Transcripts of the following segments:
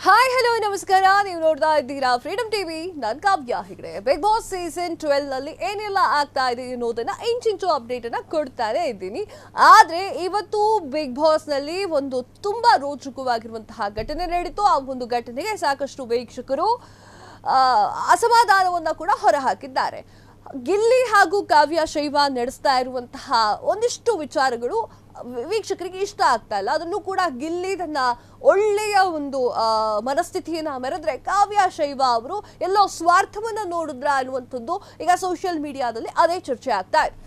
Hi hello ನಮಸ್ಕಾರ. ನೀವು ನೋಡ್ತಾ ಇದ್ದೀರಾ ಫ್ರೀಡಮ್ ಟಿವಿ. ನಾನು ಕಾವ್ಯ ಹೆಗಡೆ. ಬಿಗ್ ಬಾಸ್ ಸೀಸನ್ 12 ನಲ್ಲಿ ಏನೆಲ್ಲ ಆಗ್ತಾ ಇದೆ ಅನ್ನೋದನ್ನ ಇಂಚಿಂಚು ಅಪ್ಡೇಟ್ ಅನ್ನ ಕೊಡ್ತಾನೆ ಇದ್ದೀನಿ. ಆದ್ರೆ ಇವತ್ತು ಬಿಗ್ ಬಾಸ್ ನಲ್ಲಿ ಒಂದು ತುಂಬಾ ರೋಚಕವಾಗಿರುವಂತಹ ಘಟನೆ ನಡೆಯಿತು. ಆ ಒಂದು ಘಟನೆಗೆ ಸಾಕಷ್ಟು ವೀಕ್ಷಕರು ಅಸಮಾಧಾನವನ್ನ ಕೂಡ ಹೊರಹಾಕಿದ್ದಾರೆ. ಗಿಲ್ಲಿ ಹಾಗೂ ಕಾವ್ಯ ಶೈವ ನಡೆಸ್ತಾ ಇರುವಂತಹ ಒಂದಿಷ್ಟು ವಿಚಾರಗಳು ವೀಕ್ಷಕರಿಗೆ ಇಷ್ಟ ಆಗ್ತಾ ಇಲ್ಲ. ಅದನ್ನು ಕೂಡ ಗಿಲ್ಲಿ ತನ್ನ ಒಳ್ಳೆಯ ಒಂದು ಮನಸ್ಥಿತಿಯನ್ನ ಮೆರೆದ್ರೆ ಕಾವ್ಯ ಶೈವ ಅವರು ಎಲ್ಲೋ ಸ್ವಾರ್ಥವನ್ನ ನೋಡಿದ್ರ ಅನ್ನುವಂಥದ್ದು ಈಗ ಸೋಷಿಯಲ್ ಮೀಡಿಯಾದಲ್ಲಿ ಅದೇ ಚರ್ಚೆ ಆಗ್ತಾ ಇದೆ.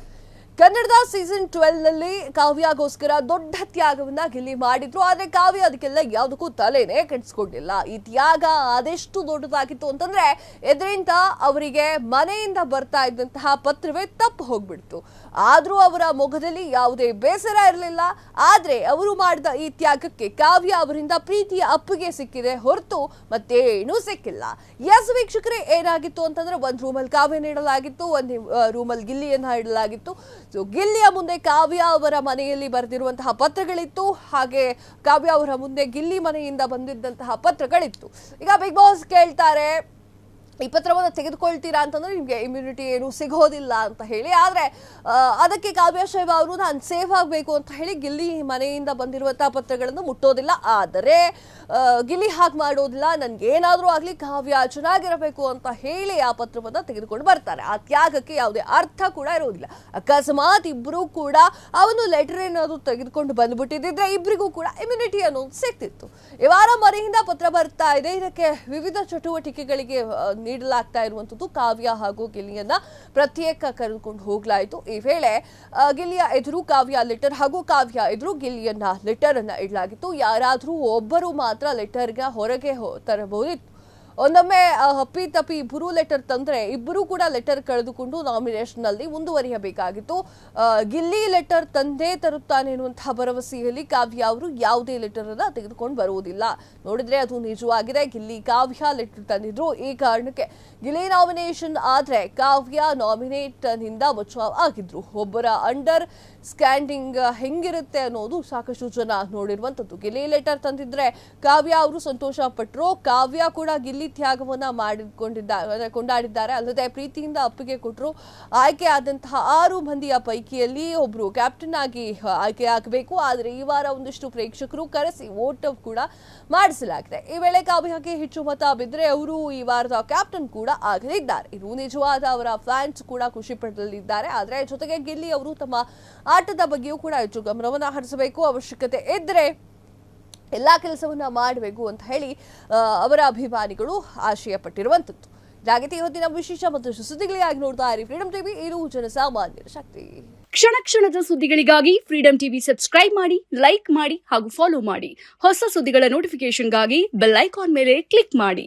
ಕನ್ನಡದ ಸೀಸನ್ 12 ನಲ್ಲಿ ಕಾವ್ಯಗೋಸ್ಕರ ದೊಡ್ಡ ತ್ಯಾಗವನ್ನ ಗಿಲ್ಲಿ ಮಾಡಿದ್ರು. ಆದ್ರೆ ಕಾವ್ಯ ಅದಕ್ಕೆಲ್ಲ ಯಾವುದಕ್ಕೂ ತಲೆನೇ ಕೆಡಿಸ್ಕೊಂಡಿಲ್ಲ. ಈ ತ್ಯಾಗ ಅದೆಷ್ಟು ದೊಡ್ಡದಾಗಿತ್ತು ಅಂತಂದ್ರೆ ಇದರಿಂದ ಅವರಿಗೆ ಮನೆಯಿಂದ ಬರ್ತಾ ಇದ್ದಂತಹ ಪತ್ರವೇ ತಪ್ಪು ಹೋಗ್ಬಿಡ್ತು. ಆದ್ರೂ ಅವರ ಮುಖದಲ್ಲಿ ಯಾವುದೇ ಬೇಸರ ಇರಲಿಲ್ಲ. ಆದ್ರೆ ಅವರು ಮಾಡಿದ ಈ ತ್ಯಾಗಕ್ಕೆ ಕಾವ್ಯ ಅವರಿಂದ ಪ್ರೀತಿಯ ಅಪ್ಪಿಗೆ ಸಿಕ್ಕಿದೆ ಹೊರತು ಮತ್ತೇನೂ ಸಿಕ್ಕಿಲ್ಲ. ಎಸ್ ವೀಕ್ಷಕರೇ, ಏನಾಗಿತ್ತು ಅಂತಂದ್ರೆ ಒಂದ್ ರೂಮಲ್ಲಿ ಕಾವ್ಯ ನೀಡಲಾಗಿತ್ತು, ಒಂದ್ ರೂಮಲ್ಲಿ ಗಿಲ್ಲಿಯನ್ನ ಇಡಲಾಗಿತ್ತು. ಗಿಲ್ಲಿಯ ಮುಂದೆ ಕಾವ್ಯ ಅವರ ಮನೆಯಲ್ಲಿ ಬರೆದಿರುವಂತಹ ಪತ್ರಗಳಿತ್ತು, ಹಾಗೆ ಕಾವ್ಯ ಅವರ ಮುಂದೆ ಗಿಲ್ಲಿ ಮನೆಯಿಂದ ಬಂದಿದ್ದಂತಹ ಪತ್ರಗಳಿತ್ತು. ಈಗ ಬಿಗ್ ಬಾಸ್ ಕೇಳ್ತಾರೆ, ಈ ಪತ್ರವನ್ನು ತೆಗೆದುಕೊಳ್ತೀರಾ ಅಂತಂದ್ರೆ ನಿಮ್ಗೆ ಇಮ್ಯುನಿಟಿ ಏನು ಸಿಗೋದಿಲ್ಲ ಅಂತ ಹೇಳಿ. ಆದ್ರೆ ಅದಕ್ಕೆ ಕಾವ್ಯ ಶೈವ ಅವರು ನಾನು ಸೇಫ್ ಆಗಬೇಕು ಅಂತ ಹೇಳಿ ಗಿಲ್ಲಿ ಮನೆಯಿಂದ ಬಂದಿರುವಂತಹ ಪತ್ರಗಳನ್ನು ಮುಟ್ಟೋದಿಲ್ಲ. ಆದರೆ ಗಿಲ್ಲಿ ಹಾಗೆ ಮಾಡೋದಿಲ್ಲ, ನನ್ಗೆ ಏನಾದ್ರೂ ಆಗ್ಲಿ ಕಾವ್ಯ ಚೆನ್ನಾಗಿರಬೇಕು ಅಂತ ಹೇಳಿ ಆ ಪತ್ರವನ್ನ ತೆಗೆದುಕೊಂಡು ಬರ್ತಾರೆ. ಆ ತ್ಯಾಗಕ್ಕೆ ಯಾವುದೇ ಅರ್ಥ ಕೂಡ ಇರೋದಿಲ್ಲ. ಅಕಸ್ಮಾತ್ ಇಬ್ರು ಕೂಡ ಆ ಒಂದು ಲೆಟರ್ ಏನಾದ್ರು ತೆಗೆದುಕೊಂಡು ಬಂದ್ಬಿಟ್ಟಿದ್ರೆ ಇಬ್ರಿಗೂ ಕೂಡ ಇಮ್ಯುನಿಟಿ ಅನ್ನೋದು ಸಿಗ್ತಿತ್ತು. ಈ ವಾರ ಮನೆಯಿಂದ ಪತ್ರ ಬರ್ತಾ ಇದೆ. ಇದಕ್ಕೆ ವಿವಿಧ ಚಟುವಟಿಕೆಗಳಿಗೆ ನೀಡಲಾಗ್ತಾ ಇರುವಂತದ್ದು. ಕಾವ್ಯ ಹಾಗೂ ಗಿಲ್ಲಿಯನ್ನ ಪ್ರತ್ಯೇಕ ಕರೆದುಕೊಂಡು ಹೋಗ್ಲಾಯಿತು. ಈ ವೇಳೆ ಗಿಲ್ಲಿಯ ಎದುರು ಕಾವ್ಯ ಲೆಟರ್ ಹಾಗೂ ಕಾವ್ಯ ಎದುರು ಗಿಲ್ಲಿಯನ್ನ ಲೆಟರ್ ಅನ್ನ ಇಡಲಾಗಿತ್ತು. ಯಾರಾದ್ರೂ ಒಬ್ಬರು ಮಾತ್ರ ಲೆಟರ್ಗೆ ಹೊರಗೆ ತರಬಹುದಿತ್ತು. ಒಂದೊಮ್ಮೆ ಹಪ್ಪಿ ತಪ್ಪಿ ಇಬ್ಬರು ಲೆಟರ್ ತಂದ್ರೆ ಇಬ್ಬರು ಕೂಡ ಲೆಟರ್ ಕಳೆದುಕೊಂಡು ನಾಮಿನೇಷನ್ ನಲ್ಲಿ ಮುಂದುವರಿಯಬೇಕಾಗಿತ್ತು. ಗಿಲ್ಲಿ ಲೆಟರ್ ತಂದೇ ತರುತ್ತಾನೆ ಎನ್ನುವಂತಹ ಭರವಸೆಯಲ್ಲಿ ಕಾವ್ಯ ಅವರು ಯಾವುದೇ ಲೆಟರ್ ಅನ್ನ ತೆಗೆದುಕೊಂಡು ಬರುವುದಿಲ್ಲ. ನೋಡಿದ್ರೆ ಅದು ನಿಜವಾಗಿದೆ. ಗಿಲ್ಲಿ ಕಾವ್ಯ ಲೆಟರ್ ತಂದಿದ್ರು. ಈ ಕಾರಣಕ್ಕೆ ಗಿಲ್ಲಿ ನಾಮಿನೇಷನ್ ಆದ್ರೆ ಕಾವ್ಯ ನಾಮಿನೇಟ್ ನಿಂದ ಬಚಾವ್ ಆಗಿದ್ರು. ಒಬ್ಬರ ಅಂಡರ್ ಸ್ಟ್ಯಾಂಡಿಂಗ್ ಹೆಂಗಿರುತ್ತೆ ಅನ್ನೋದು ಸಾಕಷ್ಟು ಜನ ನೋಡಿರುವಂತದ್ದು. ಗಿಲ್ಲಿ ಲೆಟರ್ ತಂದಿದ್ರೆ ಕಾವ್ಯ ಅವರು ಸಂತೋಷ ಪಟ್ಟರು. ಕಾವ್ಯ ಕೂಡ ಗಿಲ್ಲಿ ತ್ಯಾಗವನ್ನ ಕೊಂಡಾಡಿದ್ದಾರೆ. ಅಲ್ಲದೆ ಪ್ರೀತಿಯಿಂದ ಅಪ್ಪಿಗೆ ಕೊಟ್ಟರು. ಆಯ್ಕೆ ಆದಂತಹ 6 ಮಂದಿಯ ಪೈಕಿಯಲ್ಲಿ ಒಬ್ರು ಕ್ಯಾಪ್ಟನ್ ಆಗಿ ಆಯ್ಕೆ ಆಗಬೇಕು. ಆದ್ರೆ ಈ ವಾರ ಒಂದಿಷ್ಟು ಪ್ರೇಕ್ಷಕರು ಕರೆಸಿ ವೋಟ್ ಕೂಡ ಮಾಡಿಸಲಾಗಿದೆ. ಈ ವೇಳೆ ಕಾವ್ಯಕ್ಕೆ ಹೆಚ್ಚು ಮತ ಬಿದ್ದರೆ ಅವರು ಈ ವಾರದ ಕ್ಯಾಪ್ಟನ್ ಕೂಡ ಆಗಲಿದ್ದಾರೆ. ಇದು ನಿಜವಾದ ಅವರ ಫ್ಯಾನ್ಸ್ ಕೂಡ ಖುಷಿ ಪಡಲಿದ್ದಾರೆ. ಆದ್ರೆ ಜೊತೆಗೆ ಗಿಲ್ಲಿ ಅವರು ತಮ್ಮ ಆಟದ ಬಗ್ಗೆಯೂ ಕೂಡ ಹೆಚ್ಚು ಗಮನವನ್ನ ಹರಿಸಬೇಕು. ಅವಶ್ಯಕತೆ ಇದ್ರೆ ಎಲ್ಲಾ ಕೆಲಸವನ್ನ ಮಾಡಬೇಕು ಅಂತ ಹೇಳಿ ಅವರ ಅಭಿಮಾನಿಗಳು ಆಶಯ ಪಟ್ಟಿರುವಂತದ್ದು. ಜಾಗತಿಕ ಹೊತ್ತಿನ ವಿಶೇಷ ಮತ್ತು ಸುದ್ದಿಗಳಿಗಾಗಿ ನೋಡ್ತಾ ಇರಿ ಫ್ರೀಡಮ್ ಟಿವಿ. ಇದು ಜನಸಾಮಾನ್ಯರ ಶಕ್ತಿ. ಕ್ಷಣ ಕ್ಷಣದ ಸುದ್ದಿಗಳಿಗಾಗಿ ಫ್ರೀಡಮ್ ಟಿವಿ ಸಬ್ಸ್ಕ್ರೈಬ್ ಮಾಡಿ, ಲೈಕ್ ಮಾಡಿ ಹಾಗೂ ಫಾಲೋ ಮಾಡಿ. ಹೊಸ ಸುದ್ದಿಗಳ ನೋಟಿಫಿಕೇಶನ್ಗಾಗಿ ಬೆಲ್ ಐಕಾನ್ ಮೇಲೆ ಕ್ಲಿಕ್ ಮಾಡಿ.